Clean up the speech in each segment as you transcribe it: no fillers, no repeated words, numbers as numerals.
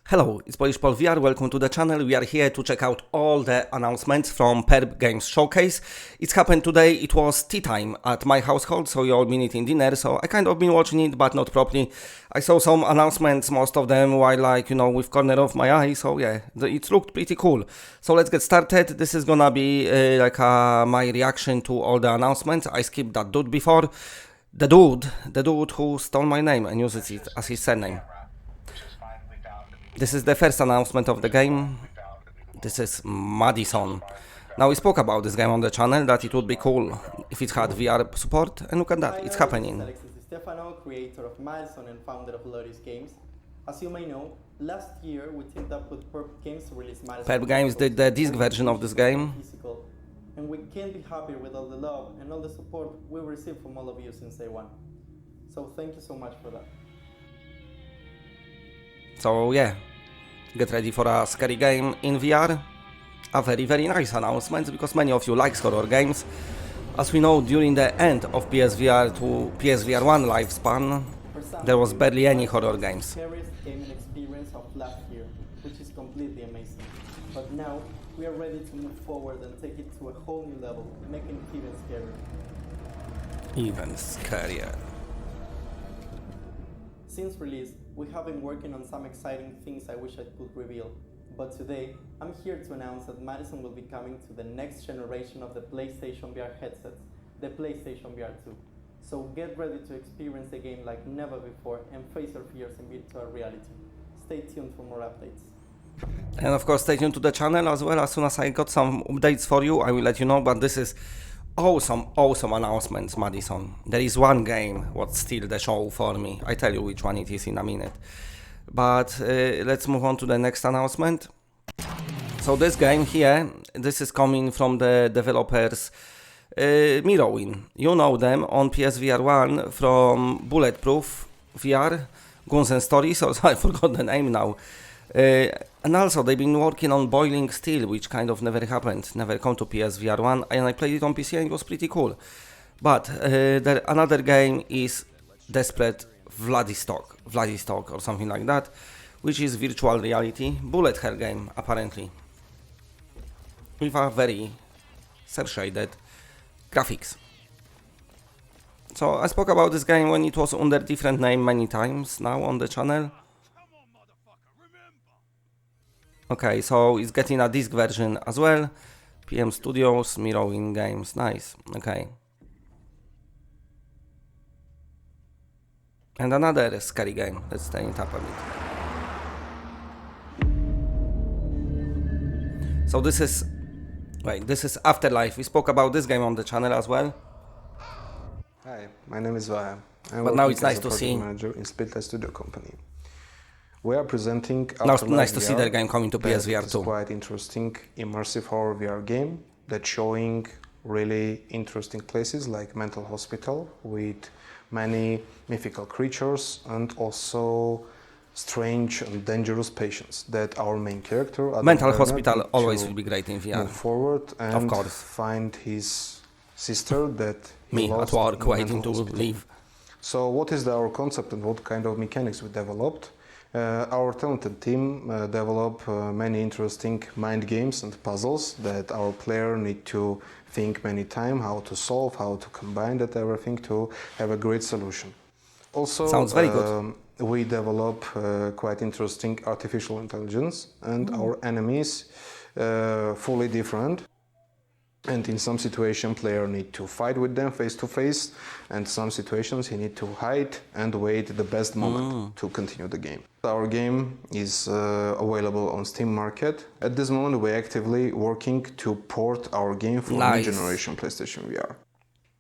Hello, it's Polish Perp VR, welcome to the channel. We are here to check out all the announcements from Perp Games Showcase. It's happened today, it was tea time at my household, so you all been eating dinner, so I kind of been watching it, but not properly. I saw some announcements, most of them while with corner of my eye, so yeah, it looked pretty cool. So let's get started. This is gonna be my reaction to all the announcements. I skipped that dude before. The dude who stole my name and uses it as his surname. This is the first announcement of the game. This is Madison. Now we spoke about this game on the channel, that it would be cool if it had VR support, and look at that, it's happening. Alex Stefano, creator of Madison and founder of Lotus Games. As you may know, last year we teamed up with Perp Games to release Madison. Perp Games did the disc version of this game. And we can't be happier with all the love and all the support we received from all of you since day one. So thank you so much for that. So yeah, get ready for a scary game in VR. A very nice announcement, because many of you like horror games. As we know, during the end of PSVR to PSVR1 lifespan, there was barely any horror games. Scariest gaming experience of last year, which is completely amazing. But now we are ready to move forward and take it to a whole new level, making it even scarier. Even scarier. Since release, we have been working on some exciting things I wish I could reveal, but today I'm here to announce that Madison will be coming to the next generation of the PlayStation VR headsets, the PlayStation VR2. So get ready to experience the game like never before and face your fears in virtual reality. Stay tuned for more updates. And of course stay tuned to the channel as well. As soon as I got some updates for you, I will let you know, but this is awesome announcements, Madison. There is one game what steal the show for me. I tell you which one it is in a minute. But let's move on to the next announcement. So this game here, this is coming from the developers Mirrorwin. You know them on PSVR1 from Bulletproof VR, Guns and Stories, or I forgot the name now. And also they've been working on Boiling Steel, which kind of never happened, never come to PSVR1, and I played it on PC and it was pretty cool. But another game is Desperate Vladivostok or something like that, which is virtual reality bullet hell game apparently, with a very cel-shaded graphics. So I spoke about this game when it was under different name many times now on the channel. Okay, so it's getting a disc version as well. PM Studios, Mirrorwin Games, nice, okay. And another scary game, let's stay it up a bit. So this is Afterlife. We spoke about this game on the channel as well. Hi, my name is Vaya. But now it's nice to see. Manager in Split Studio Company. We are presenting Afterlife nice to VR, see their game coming to PSVR2. It's quite interesting immersive horror VR game that's showing really interesting places like mental hospital with many mythical creatures and also strange and dangerous patients that our main character mental hospital always will be great in VR. Move forward and of course find his sister that me at work waiting to leave. So what is our concept and what kind of mechanics we developed? Our talented team develop many interesting mind games and puzzles that our player need to think many times how to solve, how to combine that everything to have a great solution. Also, sounds very good. We develop quite interesting artificial intelligence, and our enemies fully different. And in some situation, player need to fight with them face to face, and some situations he need to hide and wait the best moment to continue the game. Our game is available on Steam Market. At this moment, we're actively working to port our game for new generation PlayStation VR.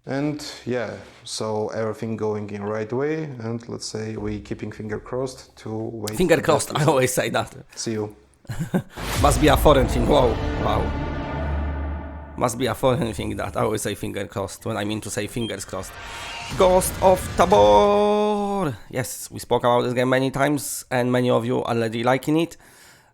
And yeah, so everything going in right way, and let's say we keeping finger crossed to wait. Finger crossed, I always say that. See you. Must be a foreign thing, wow. Must be a foreign thing that I always say finger crossed when I mean to say fingers crossed. Ghost of Tabor! Yes, we spoke about this game many times and many of you already liking it.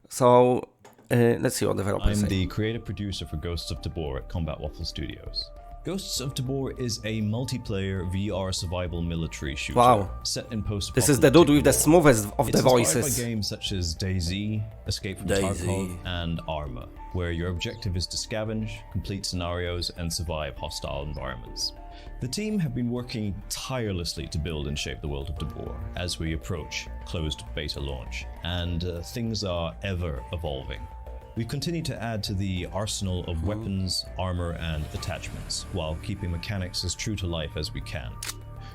So let's see what developers say. I'm the creative producer for Ghosts of Tabor at Combat Waffle Studios. Ghosts of Tabor is a multiplayer VR survival military shooter Wow. set in post-apocalyptic This is the dude with the world. smoothest of It's the inspired voices. by games such as DayZ, Escape from Tarkov, and Arma, where your objective is to scavenge, complete scenarios, and survive hostile environments. The team have been working tirelessly to build and shape the world of Tabor as we approach closed beta launch, and things are ever evolving. We've continued to add to the arsenal of weapons, armor, and attachments, while keeping mechanics as true to life as we can.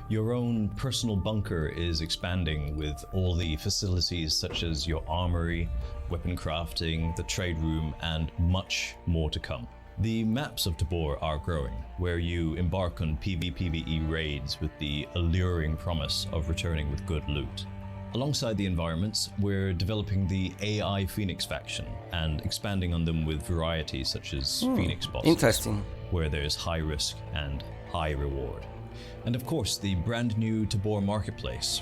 Your own personal bunker is expanding with all the facilities such as your armory, weapon crafting, the trade room, and much more to come. The maps of Tabor are growing, where you embark on PvPvE raids with the alluring promise of returning with good loot. Alongside the environments, we're developing the AI Phoenix faction and expanding on them with varieties such as Phoenix bosses, Interesting. where there's high risk and high reward. And of course, the brand new Tabor marketplace,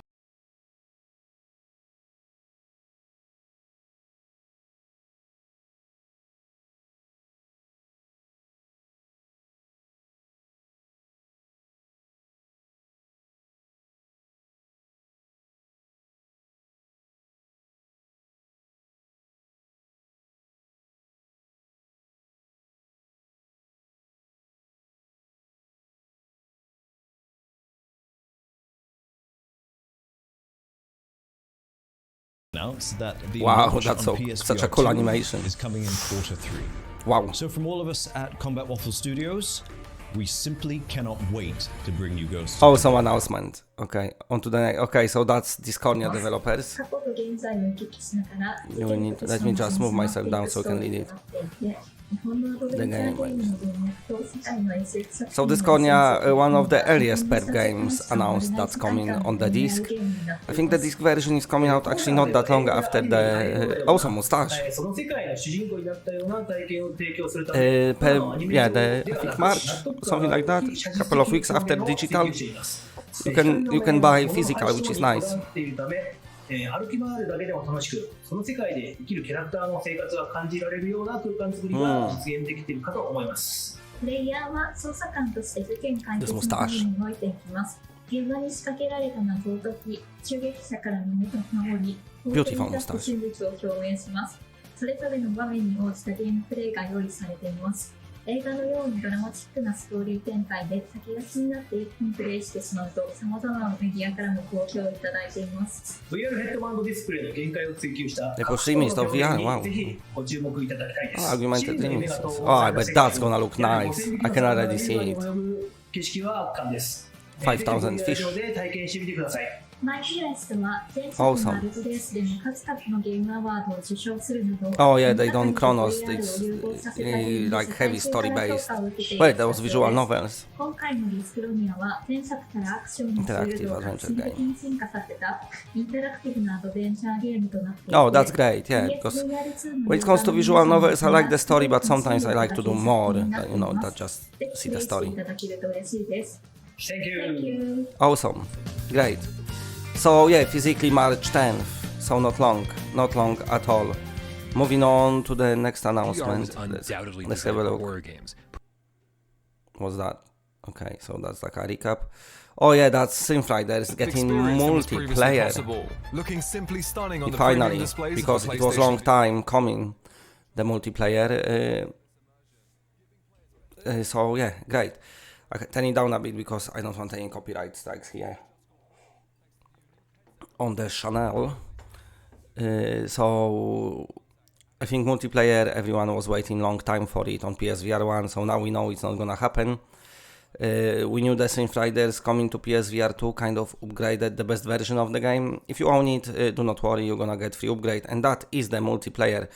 announced that the Wow, launch that's on so- PSVR2 such a cool animation. is coming in Q3. Wow. So from all of us at Combat Waffle Studios, we simply cannot wait to bring you Ghosts. Awesome announcement. Okay, on to the next. Okay, so that's Dyschronia developers. 過去と現在を行き来しながら You will need- let me just move myself down so I can read it. 日本のアドベンチャーゲームの文脈と世界の SF 作 So 品の Dyschronia, one of the earliest 戦 Perp 争 games announced that's coming on the disc. ゲームになって I い think ま the す disc version is coming out actually not that long after the awesome mustache. その世界の主人公になったような体験を提供するため Yeah, the I think March, something like that. A couple of weeks after digital, you can buy physical, which is nice. 歩き回るだけでも楽しく、その世界で生きるキャラクターの生活が感じられるような空間作りが実現できているかと思います。プレイヤーは捜査官として事件解決のために動いていきます。現場に仕掛けられた謎を解き、襲撃者から身を守り、法廷に立って真実を表明します。それぞれの場面に応じたゲームプレイが用意されています。映画のようにドラマチックなストーリー展開で先が気になって一気にプレイしてしまうと様々なメディアからも好評いただいています。VR ヘッドバンドディスプレイの限界を追求した They push image of VR, wow. ぜひご注目いただきたいです。 Augmented images. Oh, I bet that's gonna look nice. I can already see it. 景色は圧巻です。 5,000 fish. で体験してみてください。マイピラストは前作のアルトレースでも数々のゲームアワードを受賞するなど Oh yeah, they done Chronos. It's like heavy story based. Wait, that was visual novels. 今回のディスクロニアは前作からアクションのツールドを革新的に進化させたインタラクティブなアドベンチャーゲームとなっていて Oh, that's great, yeah, because when it comes to visual novels, I like the story, but sometimes I like to do more, than just see the story. Thank Thank you. you. Awesome, great. So yeah, physically March 10th, so not long at all. Moving on to the next VR announcement. was undoubtedly Let's have a designed for look. horror games. What's that? Okay, so that's like a recap. Oh yeah, that's Synth Riders getting Experience that was previously multiplayer. possible. Looking simply stunning on the premium Finally, displays because of the it was long PlayStation. time coming, the multiplayer. So yeah, great. I can turn it down a bit because I don't want any copyright strikes here on the channel. So I think multiplayer, everyone was waiting long time for it on PSVR1, so now we know it's not gonna happen. We knew the Synth Riders coming to PSVR2 kind of upgraded the best version of the game. If you own it, do not worry, you're gonna get free upgrade, and that is the multiplayer.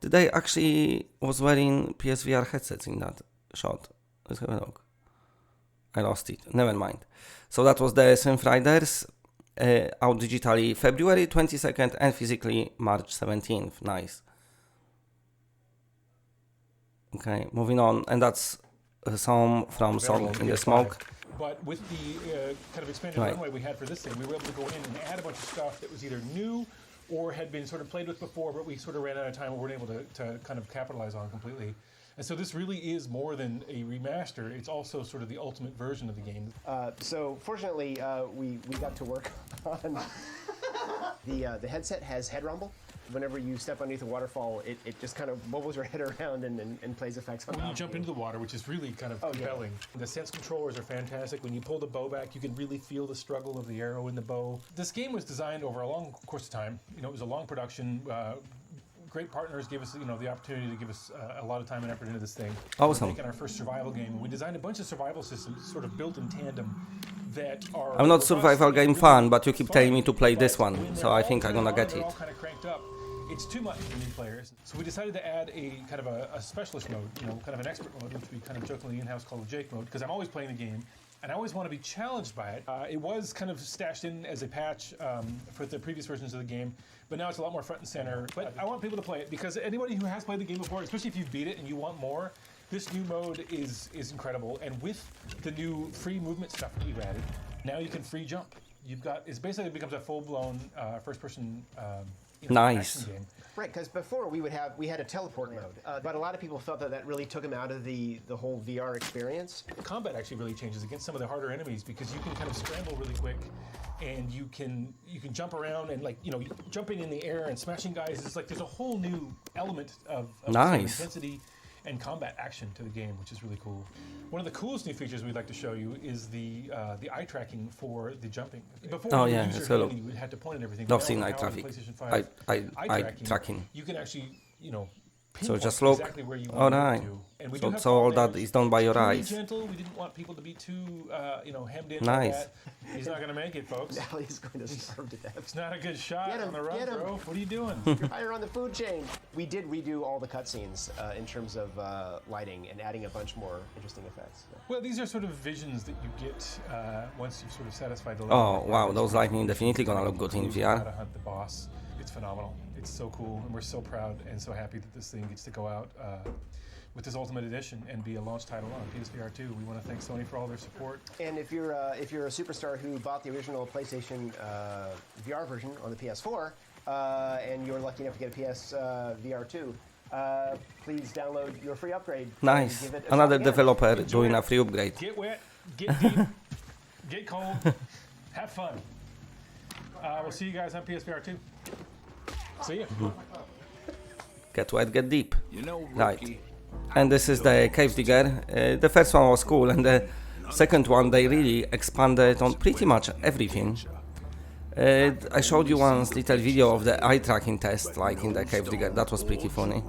They actually was wearing PSVR headsets in that shot. Let's have a look. I lost it, never mind. So that was the Synth Riders, out digitally February 22nd and physically March 17th. Nice. Okay, moving on, and that's a song from Song in the Smoke. But with the kind of expanded Right. runway we had for this thing, we were able to go in and add a bunch of stuff that was either new or had been sort of played with before, but we sort of ran out of time and weren't able to kind of capitalize on completely. And so this really is more than a remaster. It's also sort of the ultimate version of the game. So fortunately, we got to work on the headset has head rumble. Whenever you step underneath a waterfall, it just kind of wobbles your head around and plays effects on When you jump into the water, which is really kind of compelling. Yeah. The sense controllers are fantastic. When you pull the bow back, you can really feel the struggle of the arrow in the bow. This game was designed over a long course of time. You know, it was a long production. Great partners gave us, the opportunity to give us a lot of time and effort into this thing. Awesome. We're making our first survival game. We designed a bunch of survival systems, sort of built in tandem, that are. I'm not survival game fan, but you keep telling me to play this one, so I think I'm gonna get it. All kind of cranked up. It's too much for new players, so we decided to add a kind of a specialist mode, kind of an expert mode, which we kind of jokingly in-house call the Jake mode, because I'm always playing the game, and I always want to be challenged by it. It was kind of stashed in as a patch for the previous versions of the game, but now it's a lot more front and center. But I want people to play it, because anybody who has played the game before, especially if you've beat it and you want more, this new mode is incredible. And with the new free movement stuff that we've added, now you can free jump. It basically becomes a full-blown first-person nice. Game. Right, because before we had a teleport mode, but a lot of people felt that really took them out of the whole VR experience. The combat actually really changes against some of the harder enemies, because you can kind of scramble really quick, and you can jump around and jumping in the air and smashing guys. It's like there's a whole new element of nice. intensity and combat action to the game, which is really cool. One of the coolest new features we'd like to show you is the eye tracking for the jumping. Before you had to point at everything. I've seen eye tracking. Eye tracking. You can actually, so just look. Exactly where you want to. And so all that is done by your eyes. Gentle. We didn't want people to be too, hemmed in. Nice. Like that. He's not going to make it, folks. Now he's going to starve to death. It's not a good shot on the run, bro. What are you doing? You're higher on the food chain. We did redo all the cutscenes in terms of lighting and adding a bunch more interesting effects. Yeah. Well, these are sort of visions that you get once you've sort of satisfied the. Oh wow, those lightning definitely gonna look good in VR. How to hunt the boss. It's phenomenal. It's so cool, and we're so proud and so happy that this thing gets to go out with this Ultimate Edition and be a launch title on PSVR2. We want to thank Sony for all their support. And if you're a superstar who bought the original PlayStation VR version on the PS4, and you're lucky enough to get a PSVR2, please download your free upgrade. Nice. Another developer doing a free upgrade. Get wet, get deep, get cold, have fun. We'll see you guys on PSVR2. See ya. Get wet, get deep. Right. And this is the Cave Digger. The first one was cool, and the second one they really expanded on pretty much everything. I showed you once little video of the eye tracking test, like in the Cave Digger. That was pretty funny.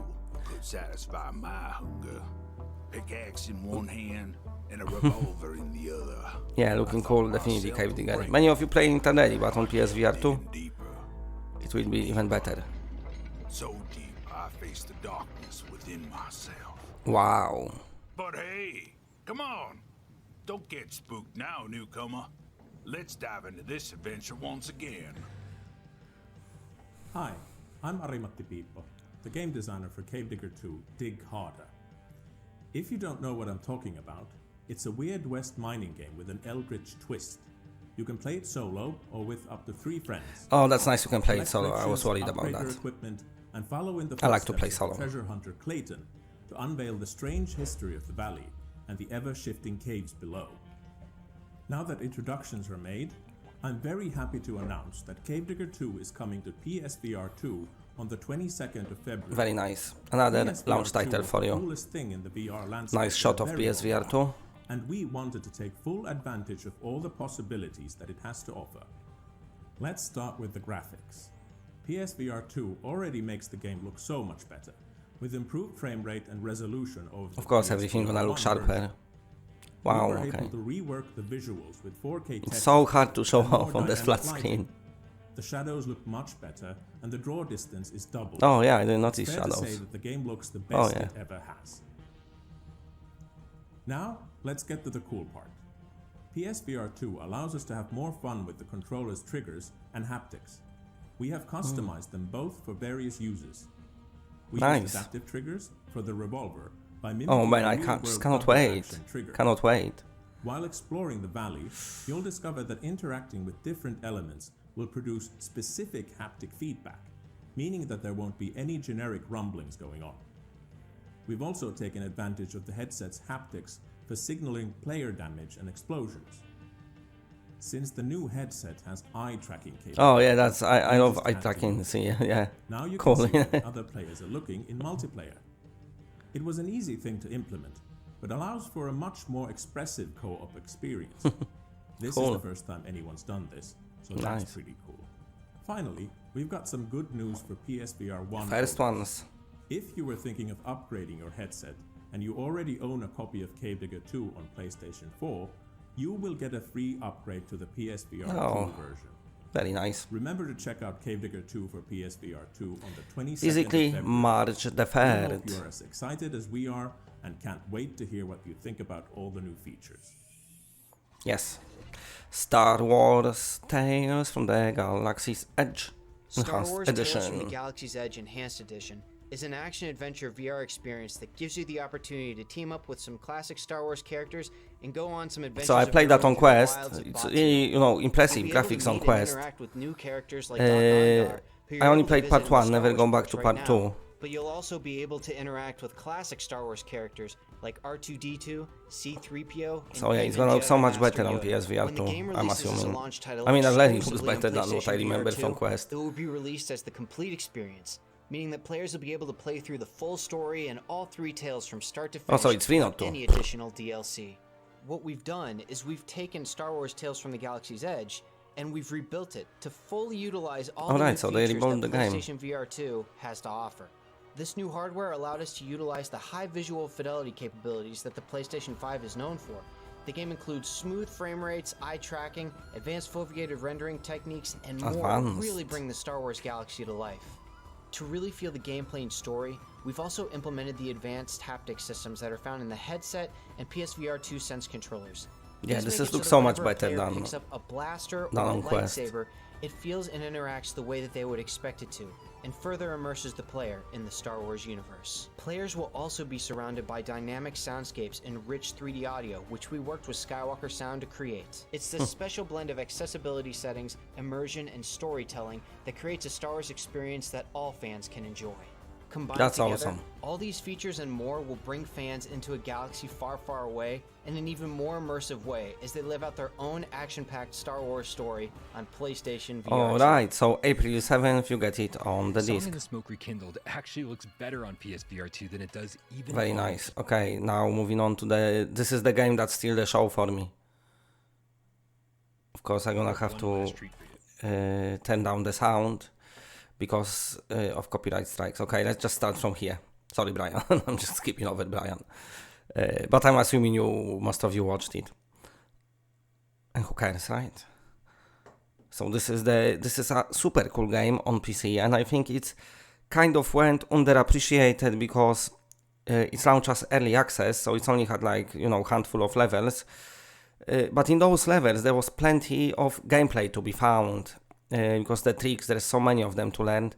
Satisfy my hunger. Pickaxe in one hand and a revolver in the other. Yeah, looking cool, definitely Cave Digger. Many of you playing it already, but on PSVR2 it will be even better. So deep I face the darkness within myself. Wow. But hey, come on. Don't get spooked now, newcomer. Let's dive into this adventure once again. Hi, I'm Ari-Matti Piippo, the game designer for Cave Digger 2, Dig Harder. If you don't know what I'm talking about, it's a Weird West mining game with an eldritch twist. You can play it solo or with up to 3 friends. Oh, that's nice you can play it solo. I was worried about that. Equipment and follow in the I like to play footsteps of solo. treasure hunter Clayton to unveil the strange history of the valley and the ever-shifting caves below. Now that introductions are made, I'm very happy to announce that Cave Digger 2 is coming to PSVR2 on the 22nd of February. Very nice. Another launch title for you. Coolest thing in the VR landscape. Nice shot of PSVR2. And we wanted to take full advantage of all the possibilities that it has to offer. Let's start with the graphics. PSVR2 already makes the game look so much better, with improved frame rate and resolution over the Of course, everything gonna look sharper. Wow, we were okay. able to rework the visuals with 4K It's so hard to show off on this flat lighting. screen. The shadows look much better, and the draw distance is double. Oh yeah, I didn't notice It's fair shadows. to say that the game looks the best yeah. it ever has. Now, let's get to the cool part. PSVR2 allows us to have more fun with the controller's triggers and haptics. We have customized them both for various uses. We Nice. use adaptive triggers for the revolver by mimicking Oh man, the I real-world cannot double wait. action trigger. Cannot wait. While exploring the valley, you'll discover that interacting with different elements will produce specific haptic feedback, meaning that there won't be any generic rumblings going on. We've also taken advantage of the headset's haptics for signaling player damage and explosions. Since the new headset has eye tracking capabilities. Oh yeah, that's I love eye tracking. See, yeah. Now you cool. can see what other players are looking in multiplayer. It was an easy thing to implement, but allows for a much more expressive co-op experience. This cool. is the first time anyone's done this, so that's pretty cool. Finally, we've got some good news for PSVR1. First ones. If you were thinking of upgrading your headset and you already own a copy of Cave Digger 2 on PlayStation 4, you will get a free upgrade to the PSVR2 version. Very nice. Remember to check out Cave Digger 2 for PSVR2 on the 22nd Physically, of February. March the 3rd. We hope you are as excited as we are and can't wait to hear what you think about all the new features. Yes. Star Wars Tales from the Galaxy's Edge Star Wars Edition. Tales from the Galaxy's Edge Enhanced Edition is an action-adventure VR experience that gives you the opportunity to team up with some classic Star Wars characters and go on some adventures. So I played that on Quest. It's really, impressive graphics on Quest. I only played part 1, never gone back to part 2. But you'll also be able to interact with classic Star Wars characters like R2-D2, C-3PO, and so yeah, it's gonna look so much better on PSVR2, I'm assuming. I mean, already it looks better than what I remember from Quest. It will be released as the complete experience, meaning that players will be able to play through the full story and all 3 tales from start to finish so it's free not without to. any additional DLC. What we've done is we've taken Star Wars Tales from the Galaxy's Edge and we've rebuilt it to fully utilize all the new so they features rebuilt that the game. PlayStation VR2 has to offer. This new hardware allowed us to utilize the high visual fidelity capabilities that the PlayStation 5 is known for. The game includes smooth frame rates, eye tracking, advanced foveated rendering techniques, and more to really bring the Star Wars galaxy to life. To really feel the gameplay and story, we've also implemented the advanced haptic systems that are found in the headset and PSVR2 Sense controllers. Yeah, this looks so much better than picks up a blaster or a on Quest. lightsaber, it feels and interacts the way that they would expect it to, and further immerses the player in the Star Wars universe. Players will also be surrounded by dynamic soundscapes and rich 3D audio, which we worked with Skywalker Sound to create. It's this special blend of accessibility settings, immersion, and storytelling that creates a Star Wars experience that all fans can enjoy. Combined That's together, awesome. all these features and more will bring fans into a galaxy far, far away in an even more immersive way as they live out their own action-packed Star Wars story on PlayStation VR2. Alright, so April 7th you get it on the disc. The smoke rekindled actually looks better on PSVR2 than it does even. Very nice. Okay, now moving on to this is the game that's still the show for me. Of course I'm gonna have to turn down the sound because of copyright strikes. Okay, let's just start from here. Sorry, Brian. I'm just skipping over Brian. But I'm assuming most of you watched it. And who cares, right? So this is a super cool game on PC, and I think it's kind of went underappreciated because it's launched as early access, so it's only had handful of levels. But in those levels there was plenty of gameplay to be found. Because the tricks, there's so many of them to learn.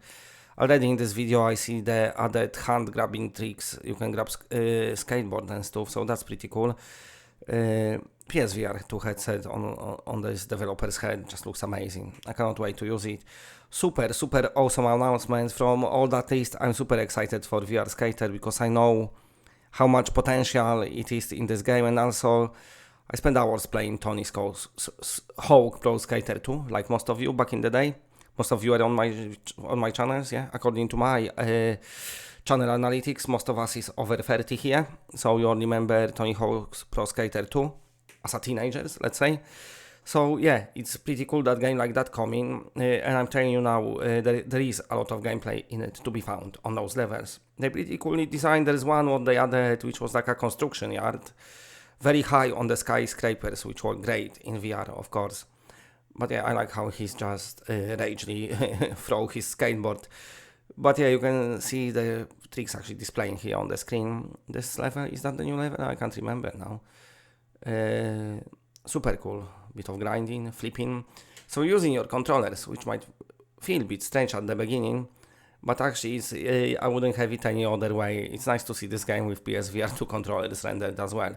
Already in this video I see the added hand grabbing tricks. You can grab skateboard and stuff, so that's pretty cool. PSVR2 headset on this developer's head just looks amazing. I cannot wait to use it. Super awesome announcements from all that list. I'm super excited for VR Skater because I know how much potential it is in this game, and also I spent hours playing Tony Hawk Pro Skater 2, like most of you back in the day. Most of you are on my channels, yeah. According to my channel analytics, most of us is over 30 here. So you all remember Tony Hawk's Pro Skater 2 as a teenagers, let's say. So yeah, it's pretty cool that game like that coming. And I'm telling you now, there is a lot of gameplay in it to be found on those levels. They're pretty coolly designed. There's one what they added, which was like a construction yard. Very high on the skyscrapers, which were great in VR, of course. But yeah, I like how he's just ragely throw his skateboard. But yeah, you can see the tricks actually displaying here on the screen. This level, is that the new level? I can't remember now. Super cool. Bit of grinding, flipping. So using your controllers, which might feel a bit strange at the beginning, but actually it's, I wouldn't have it any other way. It's nice to see this game with PSVR2 controllers rendered as well.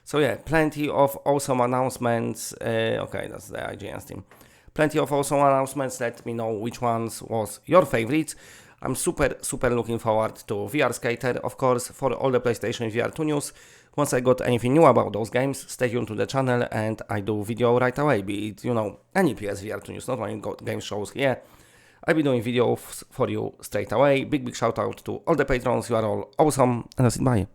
So yeah, plenty of awesome announcements. Okay, that's the IGN team. Plenty of awesome announcements. Let me know which ones was your favorites. I'm super looking forward to VR Skater, of course, for all the PlayStation VR2 news. Once I got anything new about those games, stay tuned to the channel and I do video right away, be it, any PSVR2 news, not only game shows here. I'll be doing videos for you straight away. Big shout out to all the patrons, you are all awesome, and that's it, bye.